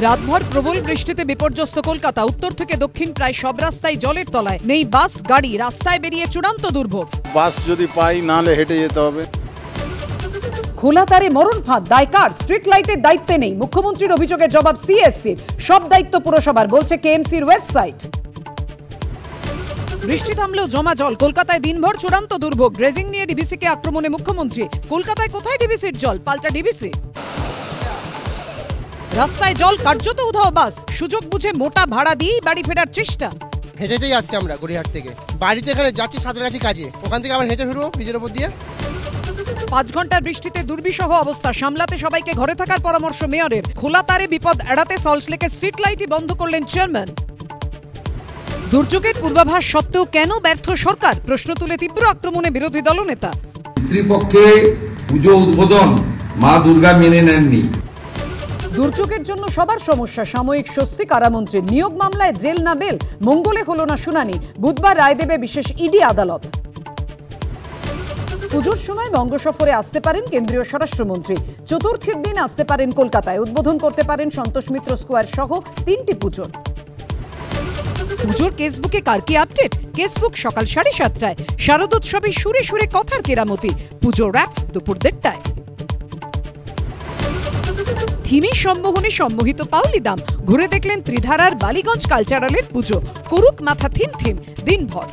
রাতভর প্রবল বৃষ্টিতে বিপর্যস্ত কলকাতা। উত্তর থেকে দক্ষিণ প্রায় সব রাস্তায় জলের তলায়, নেই বাস গাড়ি, রাস্তায় বেরিয়ে চূড়ান্ত দুর্ভোগ। বাস যদি পাই নাহলে হেঁটে যেতে হবে। খোলা তারে মরণ ফাঁদ, দায় কার? স্ট্রিট লাইটের দায়িত্বে নেই। মুখ্যমন্ত্রীর অভিযোগের জবাব সিএসসির। সব দায়িত্ব পুরসভার, বলছে কেএমসির ওয়েবসাইট। বৃষ্টি থামলেও জমা জল, কলকাতায় দিনভর চূড়ান্ত দুর্ভোগ। ড্রেজিং নিয়ে ডিবিসিকে আক্রমণে মুখ্যমন্ত্রী। কলকাতায় কোথায় ডিবিসির জল, পাল্টা ডিবিসি। রাস্তায় জল, কার্যত উধাও বাস। সুযোগ বুঝে মোটা ভাড়া দিয়েই বাড়ি ফেরার চেষ্টা। হেঁটেই আসছি আমরা গড়িয়াহাট থেকে, বাড়িতে এখানে যাচ্ছি সাঁতরাগাছি কাজে, ওখান থেকে আবার হেঁটে ফিরবো ব্রিজের উপর দিয়ে। 5 ঘন্টার বৃষ্টিতে দুর্বিষহ অবস্থা, সামলাতে সবাইকে ঘরে থাকার পরামর্শ মেয়রের। খোলা তারে বিপদ এড়াতে সল্টলেকের স্ট্রিট লাইটই বন্ধ করলেন চেয়ারম্যান। দুর্যোগের পূর্বাভাস সত্ত্বেও কেন ব্যর্থ সরকার, প্রশ্ন তুলে তীব্র আক্রমণে বিরোধী দলনেতা। পিতৃপক্ষে পুজো উদ্বোধন মা দুর্গা মেনে নেননি। দুর্যোগের জন্য সবার সমস্যা, সাময়িক স্বস্তি কারামন্ত্রীর। নিয়োগ মামলায় জেল না বেল, মঙ্গলে হলো না শুনানি। বুধবার রায় দেবে বিশেষ ইডি আদালত। পুজোর সময় বঙ্গ সফরে আসতে পারেন কেন্দ্রীয় স্বরাষ্ট্রমন্ত্রী। চতুর্থীর দিন আসতে পারেন কলকাতায়, উদ্বোধন করতে পারেন সন্তোষ মিত্র স্কোয়ার সহ 3টি পুজোর। পুজোর কেসবুকে কার কি আপডেট? কেসবুক সকাল 7:30টায়। শারদোৎসবে সুরে সুরে কথার কেরামতি। পুজো র্যাপ দুপুর 1:30টায়। থিমে সম্মোহনে সম্মোহিত পাউলি দাম। ঘুরে দেখলেন ত্রিধারার বালিগঞ্জ কালচারালের পুজো। করুক মাথা থিম দিনভর।